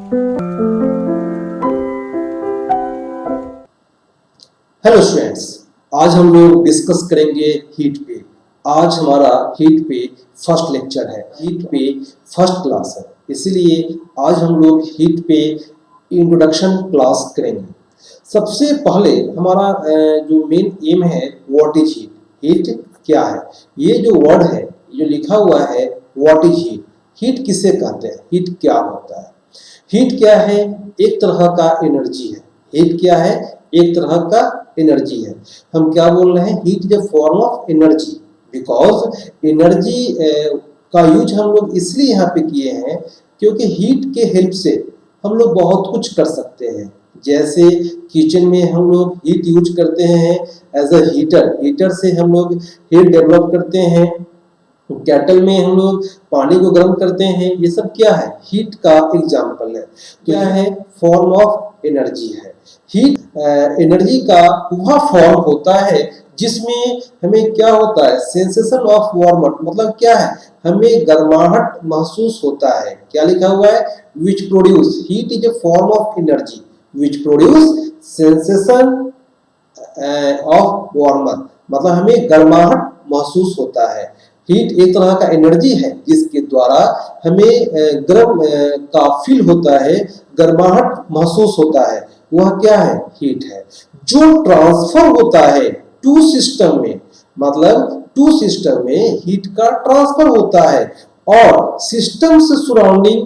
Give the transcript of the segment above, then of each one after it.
Hello students, आज हम लोग डिस्कस करेंगे हीट पे। आज हमारा हीट पे फर्स्ट लेक्चर है, हीट पे फर्स्ट क्लास है, इसीलिए आज हम लोग हीट पे इंट्रोडक्शन क्लास करेंगे। सबसे पहले हमारा जो मेन एम है, व्हाट इज हीट। हीट क्या है? ये जो वर्ड है, जो लिखा हुआ है व्हाट इज हीट, हीट किसे कहते हैं, हीट क्या होता है? हीट क्या है? एक तरह का एनर्जी है। हीट क्या है? एक तरह का एनर्जी है। हम क्या बोल रहे हैं? Heat is a form of energy. Because energy का यूज हम लोग इसलिए यहाँ पे किए हैं क्योंकि हीट के हेल्प से हम लोग बहुत कुछ कर सकते हैं। जैसे किचन में हम लोग हीट यूज करते हैं एज अ हीटर। हीटर से हम लोग हीट डेवलप करते हैं। कैटल में हम लोग पानी को गर्म करते हैं। ये सब क्या है? हीट का एग्जाम्पल है। क्या है? फॉर्म ऑफ एनर्जी है। हीट एनर्जी का वह फॉर्म होता है जिसमें हमें क्या होता है? Sensation of warmth. मतलब क्या है? हमें गर्माहट महसूस होता है। क्या लिखा हुआ है? Which produce, heat is a form of energy which produce sensation of warmth. मतलब हमें गर्माहट महसूस होता है। हीट एक तरह का एनर्जी है जिसके द्वारा हमें गर्म का फील होता है, गर्माहट महसूस होता है। वह क्या है? हीट है। जो ट्रांसफर होता है टू सिस्टम में, मतलब टू सिस्टम में हीट का ट्रांसफर होता है और सिस्टम से सराउंडिंग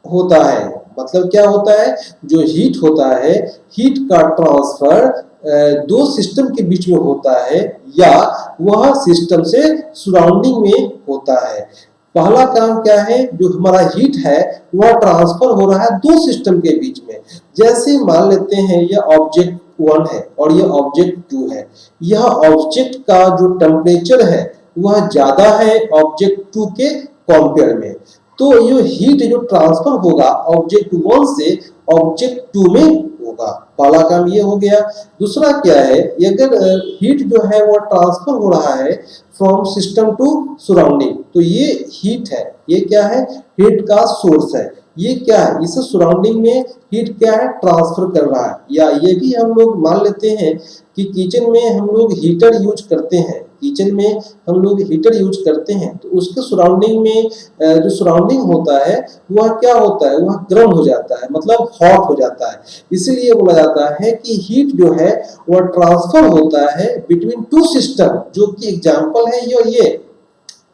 होता है। मतलब क्या होता है? जो हीट होता है, हीट का ट्रांसफर दो सिस्टम के बीच में होता है या वह सिस्टम से सराउंडिंग में होता है। पहला काम क्या है? जो हमारा हीट है वह ट्रांसफर हो रहा है दो सिस्टम के बीच में। जैसे मान लेते हैं यह ऑब्जेक्ट 1 है और यह ऑब्जेक्ट 2 है। यह ऑब्जेक्ट का जो टेम्परेचर है वह ज्यादा है ऑब्जेक्ट 2 के कंपेयर में। तो ये हीट जो ट्रांसफर होगा ऑब्जेक्ट 1 से ऑब्जेक्ट 2 में होगा। पहला काम ये हो गया। दूसरा क्या है? अगर हीट जो है वो ट्रांसफर हो रहा है फ्रॉम सिस्टम टू सराउंडिंग, तो ये हीट है। ये क्या है? हीट का सोर्स है। ये क्या है? इस सराउंडिंग में हीट क्या है? ट्रांसफर कर रहा है। या ये भी हम लोग मान लेते हैं कि किचन में हम लोग हीटर यूज करते हैं। किचन में हम लोग हीटर यूज करते हैं तो उसके सराउंडिंग में जो सराउंडिंग होता है वह क्या होता है? वह गर्म हो जाता है, मतलब हॉट हो जाता है। इसीलिए बोला जाता है कि हीट जो है वह ट्रांसफर होता है बिटवीन टू सिस्टम, जो कि एग्जांपल है ये।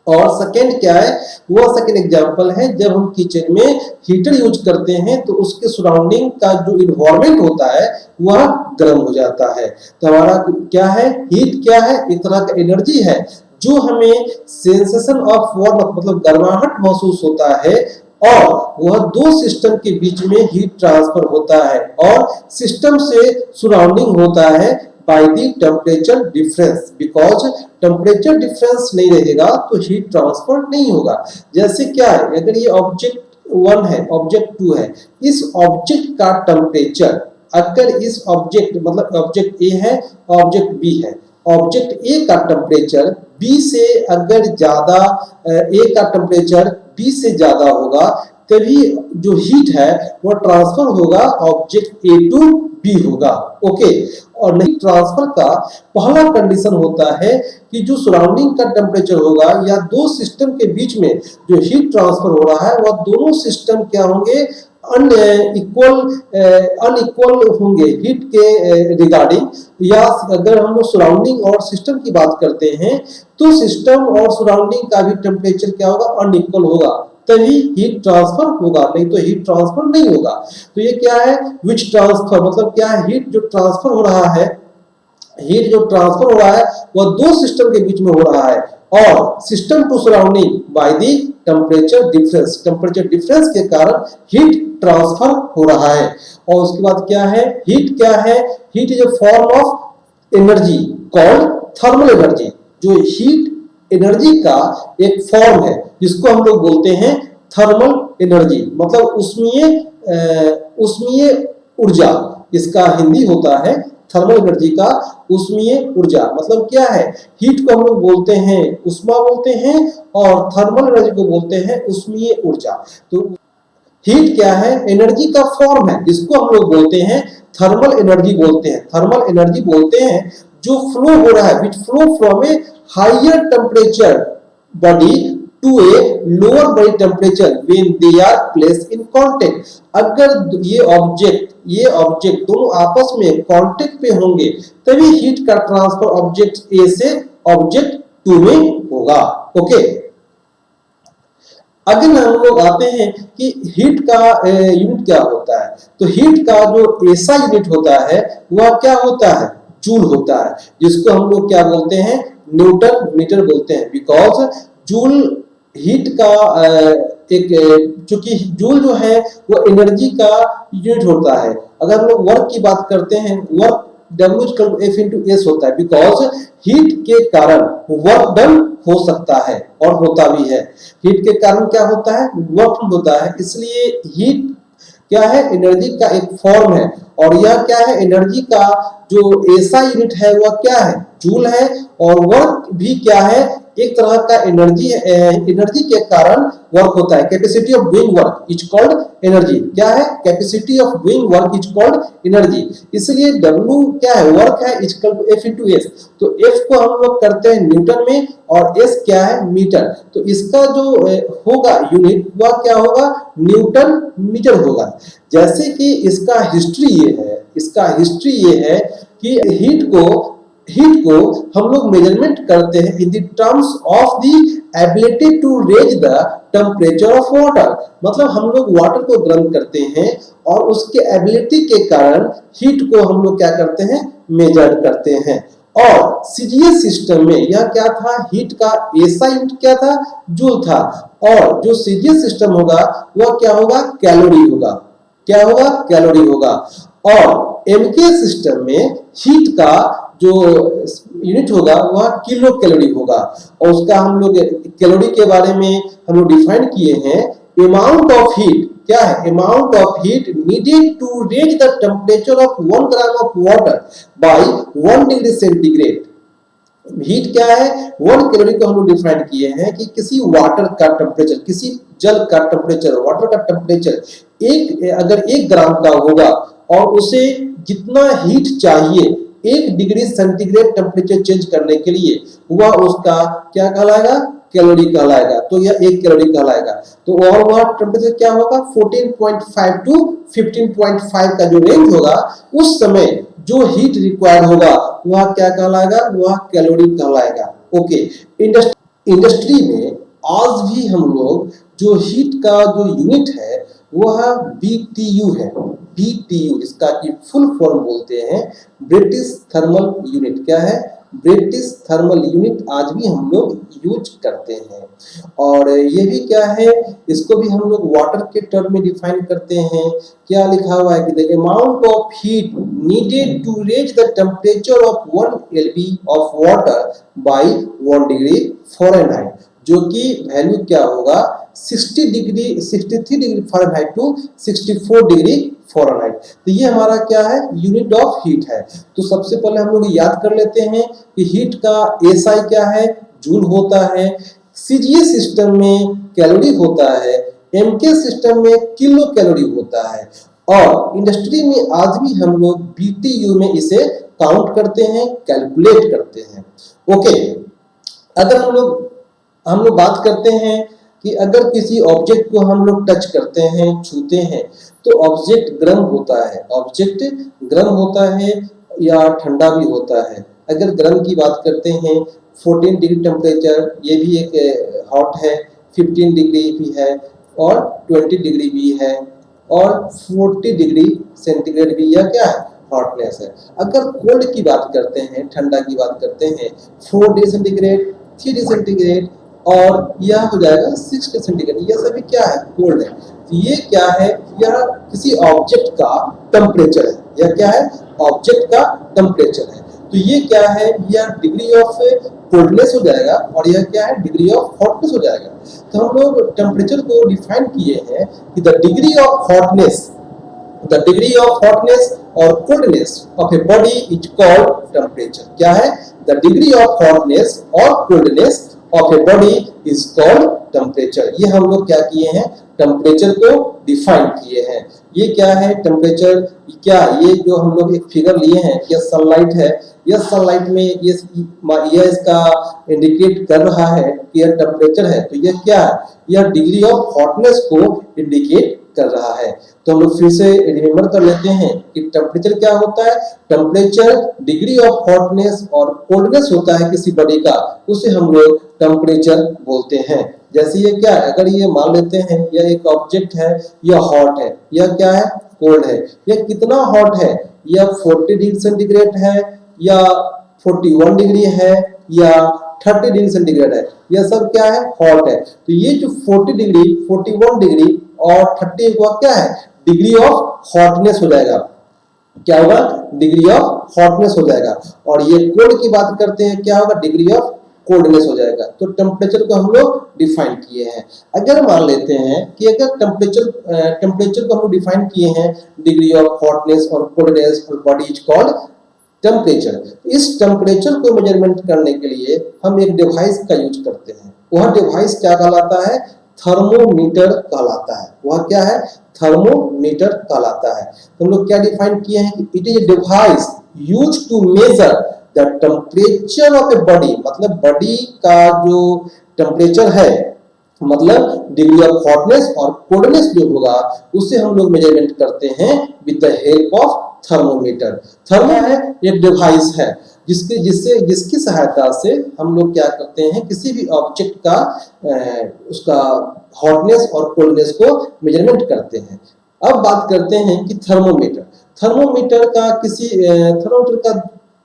और सेकेंड क्या है? वह सेकेंड एग्जांपल है जब हम किचन में हीटर यूज करते हैं तो उसके सराउंडिंग का जो इन्वायरमेंट होता है वह गर्म हो जाता है। तो हमारा क्या है? हीट क्या है? एक तरह का एनर्जी है जो हमें सेंसेशन ऑफ वार्मथ, मतलब गर्माहट महसूस होता है और वह दो सिस्टम के बीच में हीट ट्रांसफर होता है और सिस्टम से सराउंडिंग होता है bye the temperature difference. Because temperature difference नहीं रहेगा तो हीट ट्रांसफर नहीं होगा। जैसे क्या है? अगर ये ऑब्जेक्ट 1 है, ऑब्जेक्ट 2 है, इस ऑब्जेक्ट का टेम्परेचर, अगर इस ऑब्जेक्ट मतलब ऑब्जेक्ट ए है, ऑब्जेक्ट बी है, ऑब्जेक्ट ए का टेम्परेचर बी से अगर ज्यादा, ए का टेम्परेचर बी से ज्यादा होगा तभी जो हीट है वो ट्रांसफर होगा ऑब्जेक्ट ए टू बी होगा। ओके। और नहीं, ट्रांसफर का पहला कंडीशन होता है कि जो सराउंडिंग का टेम्परेचर होगा या दो सिस्टम के बीच में जो हीट ट्रांसफर हो रहा है वह दोनों सिस्टम क्या होंगे? अनइक्वल होंगे हीट के रिगार्डिंग। या अगर हम लोग सराउंडिंग और सिस्टम की बात करते हैं तो सिस्टम और सराउंडिंग का भी टेम्परेचर क्या होगा? अनइक्वल होगा, तभी हीट ट्रांसफर होगा, नहीं तो हीट ट्रांसफर नहीं होगा। तो ये क्या है? विच ट्रांसफर, मतलब क्या है? हीट जो ट्रांसफर हो रहा है, हीट जो ट्रांसफर हो रहा है वह दो सिस्टम के बीच में हो रहा है और system to surrounding by the temperature difference. Temperature difference के कारण हीट ट्रांसफर हो रहा है। और उसके बाद क्या है? हीट क्या है? Heat is a form of energy called thermal energy. जो हीट एनर्जी का एक फॉर्म है जिसको हम लोग बोलते हैं थर्मल एनर्जी, मतलब उष्मीय ऊर्जा। इसका हिंदी होता है थर्मल एनर्जी का उष्मीय ऊर्जा। मतलब क्या है? हीट को हम लोग बोलते हैं उष्मा बोलते हैं और थर्मल एनर्जी को बोलते हैं उष्मीय ऊर्जा। तो हीट क्या है? एनर्जी का फॉर्म है, जिसको हम लोग बोलते हैं थर्मल एनर्जी बोलते हैं। थर्मल एनर्जी बोलते हैं जो फ्लो हो रहा है, which flow from a higher temperature body to a lower body temperature when they are placed in contact. अगर ये ऑब्जेक्ट दोनों आपस में कांटेक्ट पे होंगे तभी हीट का ट्रांसफर ऑब्जेक्ट ए से ऑब्जेक्ट टू में होगा। ओके, अगर हम लोग आते हैं कि हीट का यूनिट क्या होता है, तो हीट का जो ऐसा यूनिट होता है वह क्या होता है? जूल होता है, जिसको हम लोग क्या बोलते हैं? न्यूटन मीटर बोलते हैं। बिकॉज जूल हीट का चूंकि जूल जो है वो एनर्जी का यूनिट होता है। अगर हम लोग वर्क की बात करते हैं, वर्क W=F/S होता है, बिकॉज हीट के कारण वर्क डन हो सकता है और होता भी है। हीट के कारण क्या होता है? वर्क होता है। इसलिए हीट क्या है? एनर्जी का एक फॉर्म है, और यह क्या है? एनर्जी का जो ऐसा यूनिट है वह क्या है? जूल है। और वर्क भी क्या है? एक तरह का एनर्जी के कारण वर्क होता है। Capacity of doing work is called energy. क्या है? Capacity of doing work is called energy. इसलिए W क्या है? वर्क है, इज इक्वल टू F/S। तो F को हम लोग करते हैं न्यूटन में और S क्या है? मीटर। तो इसका जो होगा यूनिट वह क्या होगा? न्यूटन मीटर होगा। जैसे कि इसका हिस्ट्री ये है कि हीट को हम लोग मेजरमेंट करते हैं in the terms of the ability to raise the temperature of water. मतलब हम लोग वाटर को गर्म करते हैं और उसके एबिलिटी के कारण हीट को हम लोग क्या करते हैं? मेजर करते हैं। और सीजीएस सिस्टम में यह क्या था? हीट का ऐसा यूनिट क्या था? जूल था। और जो सीजीएस सिस्टम होगा वह क्या होगा? कैलोरी होगा। क्या होगा? कैलोरी होगा। और एमके सिस्टम में हीट का जो यूनिट होगा वह किलो कैलोरी होगा। और उसका हम लोग कैलोरी के बारे में हम लोग डिफाइन किए हैं। अमाउंट ऑफ हीट क्या है? Amount of heat needed to raise the temperature of 1 gram of water by 1 degree centigrade. Heat क्या है? 1 कैलोरी को हम लोग डिफाइन किए हैं कि किसी वाटर का टेम्परेचर, किसी जल का टेम्परेचर, वाटर का टेम्परेचर अगर 1 ग्राम का होगा और उसे जितना हीट चाहिए 1 डिग्री सेंटीग्रेड टेम्परेचर चेंज करने के लिए, वह उसका क्या कहलाएगा? कैलोरी कहलाएगा। तो यह 1 कैलोरी कहलाएगा। तो और वह टेम्परेचर क्या होगा? 14.5 टू 15.5 का जो रेंज होगा, उस समय जो हीट रिक्वायर्ड होगा वह क्या कहलाएगा? वह कैलोरी कहलाएगा। ओके, इंडस्ट्री में आज भी हम लोग जो हीट का जो यूनिट है वह BTU है। BTU इसका की फुल फॉर्म बोलते हैं ब्रिटिश थर्मल यूनिट। क्या है? ब्रिटिश थर्मल यूनिट आज भी हम लोग यूज करते हैं। और ये भी क्या है? इसको भी हम लोग वाटर के टर्म में डिफाइन करते हैं। क्या लिखा हुआ है कि the amount of heat needed to raise the temperature of 1 LB of water by 1 degree Fahrenheit, जो कि वैल्यू क्या होगा? 63 degree Fahrenheit to 64 degree Fahrenheit. तो ये हमारा क्या है? यूनिट ऑफ हीट है। तो सबसे पहले हम लोग याद कर लेते हैं कि हीट का एसआई क्या है? जूल होता है। सीजीएस सिस्टम में कैलोरी होता है। एमके सिस्टम में किलो कैलोरी होता है। और इंडस्ट्री में आज भी हम लोग BTU में इसे काउंट करते हैं, कैलकुलेट करते हैं। ओके, अगर हम लोग बात करते हैं कि अगर किसी ऑब्जेक्ट को हम लोग टच करते हैं, छूते हैं, तो ऑब्जेक्ट गर्म होता है या ठंडा भी होता है। अगर गर्म की बात करते हैं 14 डिग्री टेम्परेचर, ये भी एक हॉट है, 15 डिग्री भी है और 20 डिग्री भी है और 40 डिग्री सेंटीग्रेड भी, यह क्या है? हॉटनेस है। अगर कोल्ड की बात करते हैं, ठंडा की बात करते हैं, 4 डिग्री सेंटीग्रेड, 3 डिग्री सेंटीग्रेड और यह हो जाएगा 6 डिग्री सेंटीग्रेड। यह सभी क्या है? कोल्ड है। तो ये क्या है? यह किसी ऑब्जेक्ट का टेम्परेचर है। यह क्या है? ऑब्जेक्ट का टेम्परेचर है। तो ये क्या है? यह डिग्री ऑफ कोल्डनेस हो जाएगा और यह क्या है? डिग्री ऑफ हॉटनेस हो जाएगा। तो हम लोग टेम्परेचर को डिफाइन किए हैं कि द डिग्री ऑफ हॉटनेस और coldness of a body is called temperature. क्या है? द डिग्री ऑफ हॉटनेस और coldness of a body is called temperature. ये हम लोग क्या किए हैं? टेम्परेचर को डिफाइन किए हैं। ये क्या है टेम्परेचर, क्या ये जो हम लोग एक फिगर लिए हैं, यह सनलाइट है, यह सनलाइट में यह इसका इंडिकेट कर रहा है कि यह टेम्परेचर है। तो यह क्या है, यह डिग्री ऑफ हॉटनेस को इंडिकेट कर रहा है। तो हम लोग फिर से रिमेम्बर कर लेते हैं कि टेम्परेचर क्या होता है। टेम्परेचर डिग्री ऑफ हॉटनेस और कोल्डनेस होता है किसी बॉडी का, उसे हम लोग टेम्परेचर बोलते हैं। जैसे ये क्या है, अगर ये मान लेते हैं यह एक ऑब्जेक्ट है, यह हॉट है, यह क्या है कोल्ड है। यह कितना हॉट है, यह 40 डिग्री सेंटीग्रेड है या 41 डिग्री है या 30 डिग्री सेंटीग्रेड है, यह सब क्या है हॉट है। तो ये जो 40 डिग्री 41 डिग्री और 30 हुआ क्या है, डिग्री ऑफ हॉटनेस हो जाएगा। क्या होगा, डिग्री ऑफ हॉटनेस हो जाएगा। और ये कोल्ड की बात करते हैं, क्या होगा, डिग्री ऑफ कोल्डनेस हो जाएगा। तो टेम्परेचर को हम लोग डिफाइन किए हैं। अगर मान लेते हैं कि अगर टेम्परेचर को हम लोग डिफाइन किए हैं डिग्री ऑफ हॉटनेस और कोल्डनेस और बॉडी इज कॉल्ड टेम्परेचर। इस टेम्परेचर को मेजरमेंट करने के लिए हम एक डिवाइस का यूज करते हैं। वह डिवाइस क्या कहलाता है, थर्मोमीटर कहलाता है। वह क्या है, थर्मोमीटर कहलाता है। तो हम लोग क्या डिफाइन किए हैं कि it is a device used to measure the temperature of a body, मतलब बॉडी का जो टेम्परेचर है, मतलब डिग्री ऑफ हॉटनेस और कोल्डनेस जो होगा उससे हम लोग मेजरमेंट करते हैं with the help of thermometer. Thermo है एक डिवाइस है जिसकी सहायता से हम लोग क्या करते हैं, किसी भी ऑब्जेक्ट का उसका हॉटनेस और कोल्डनेस को मेजरमेंट करते हैं। अब बात करते हैं कि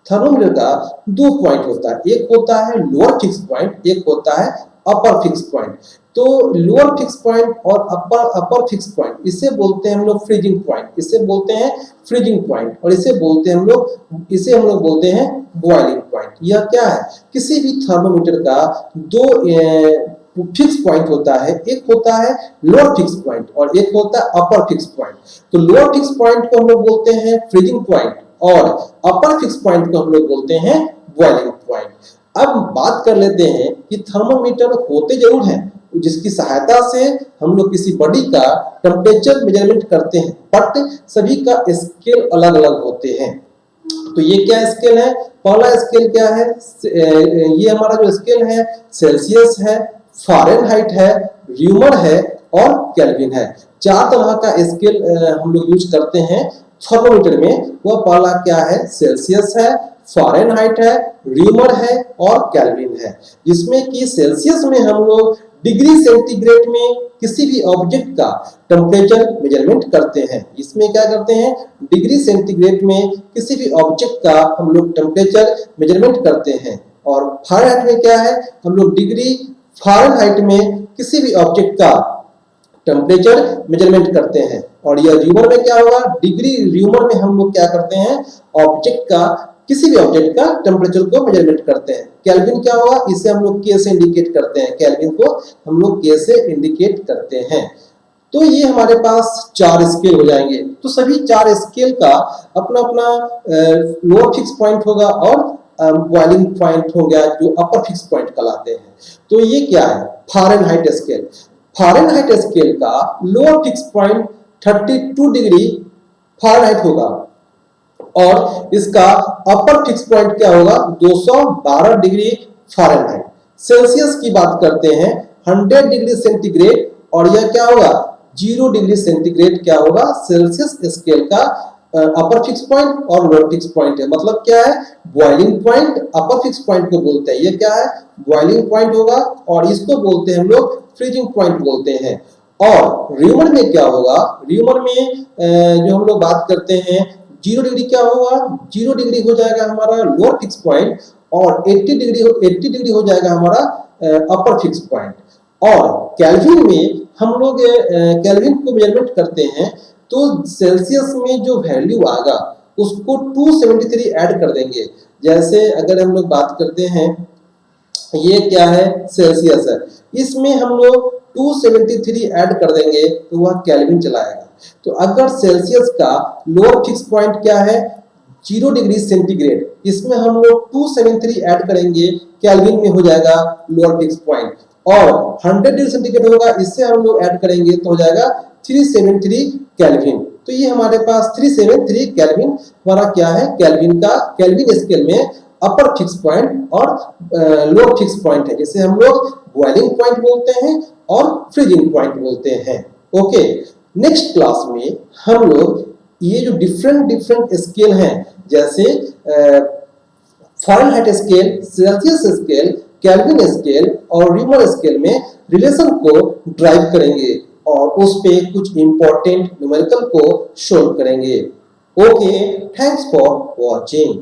थर्मोमीटर का दो पॉइंट होता है, एक होता है लोअर फिक्स पॉइंट, एक होता है अपर फिक्स पॉइंट। तो लोअर फिक्स पॉइंट और अपर फिक्स पॉइंट, इसे बोलते हैं हम लोग फ्रीजिंग पॉइंट, इसे बोलते हैं फ्रीजिंग पॉइंट, और इसे हम लोग बोलते हैं बॉइलिंग पॉइंट। यह क्या है, किसी भी थर्मोमीटर का दो फिक्स पॉइंट होता है, एक होता है लोअर फिक्स पॉइंट और एक होता है अपर फिक्स पॉइंट। तो लोअर फिक्स पॉइंट को हम लोग बोलते हैं फ्रीजिंग पॉइंट और अपर फिक्स पॉइंट को हम लोग बोलते हैं बॉइलिंग पॉइंट। अब बात कर लेते हैं कि थर्मोमीटर होते जरूर हैं जिसकी सहायता से हम लोग किसी बॉडी का टेम्परेचर मेजरमेंट करते हैं, बट सभी का स्केल अलग अलग होते हैं। तो ये क्या स्केल है, पहला स्केल क्या है, ये हमारा जो स्केल है सेल्सियस है, फ़ारेनहाइट है, र्यूमर है और केल्विन है। चार तरह का स्केल हम लोग यूज करते हैं थर्मोमीटर में। वह पहला क्या है, सेल्सियस है, फ़ारेनहाइट है, र्यूमर है और केल्विन है। जिसमें कि सेल्सियस में हम लोग डिग्री सेंटीग्रेड में किसी भी ऑब्जेक्ट का टेम्परेचर मेजरमेंट करते हैं। इसमें क्या करते हैं, डिग्री सेंटीग्रेड में किसी भी ऑब्जेक्ट का हम लोग टेम्परेचर मेजरमेंट करते हैं। और फ़ारेनहाइट में क्या है, हम लोग डिग्री फ़ारेनहाइट में किसी भी ऑब्जेक्ट का टेम्परेचर मेजरमेंट करते हैं। और यह र्यूमर में क्या होगा, डिग्री र्यूमर में हम लोग क्या करते हैं, ऑब्जेक्ट का किसी भी ऑब्जेक्ट का टेम्परेचर को मेजरमेंट करते हैं। केल्विन क्या होगा, इसे हम लोग के से इंडिकेट करते हैं, केल्विन को हम लोग के से इंडिकेट करते हैं। तो ये हमारे पास चार स्केल हो जाएंगे। तो सभी चार स्केल का अपना अपना लोअर फिक्स पॉइंट होगा और बॉइलिंग पॉइंट हो गया जो अपर फिक्स पॉइंट कहलाते हैं। तो ये क्या है, फ़ारेनहाइट स्केल। फ़ारेनहाइट स्केल का lower fix point 32 degree Fahrenheit होगा और इसका अपर फिक्स पॉइंट क्या होगा, 212 डिग्री फ़ारेनहाइट। सेल्सियस की बात करते हैं 100 डिग्री सेंटीग्रेड और यह क्या होगा, 0 डिग्री सेंटीग्रेड क्या होगा, सेल्सियस स्केल का अपर फिक्स पॉइंट और लोअर फिक्स पॉइंट है। मतलब क्या है, boiling point upper fix point को बोलते हैं, ये क्या है बॉइलिंग पॉइंट होगा और इसको बोलते हैं हम लोग फ्रीजिंग पॉइंट बोलते हैं। और र्यूमर में क्या होगा, र्यूमर में जो हम लोग बात करते हैं 0 डिग्री क्या होगा, 0 डिग्री हो जाएगा हमारा लोअर फिक्स पॉइंट और 80 डिग्री हो जाएगा हमारा अपर फिक्स पॉइंट। और केल्विन में हम लोग केल्विन को मेजरमेंट करते हैं तो सेल्सियस में जो वैल्यू आएगा उसको 273 ऐड कर देंगे। जैसे अगर हम लोग बात करते हैं, ये क्या है सेल्सियस है, इसमें हम लोग 273 ऐड कर देंगे तो वह केल्विन चलाएगा। तो अगर सेल्सियस का लोअर फिक्स पॉइंट क्या है, 0 डिग्री सेंटीग्रेड, इसमें हम लोग 273 ऐड करेंगे, केल्विन में हो जाएगा लोअर फिक्स पॉइंट। और 100 डिग्री सेंटीग्रेड होगा, इससे हम लोग ऐड करेंगे तो हो जाएगा 373 केल्विन। तो ये हमारे पास 373 केल्विन हमारा क्या है, केल्विन का केल्विन स्केल में अपर फिक्स पॉइंट और लोअर फिक्स पॉइंट है, जिसे हम लोग बॉइलिंग पॉइंट बोलते हैं और फ्रीजिंग पॉइंट बोलते हैं। ओके, नेक्स्ट क्लास में हम लोग ये जो डिफरेंट स्केल हैं, जैसे Fahrenheit scale, Celsius scale, kelvin scale और रीमर स्केल में रिलेशन को ड्राइव करेंगे और उस पे कुछ इंपॉर्टेंट न्यूमेरिकल को सोल्व करेंगे। Okay, thanks for watching.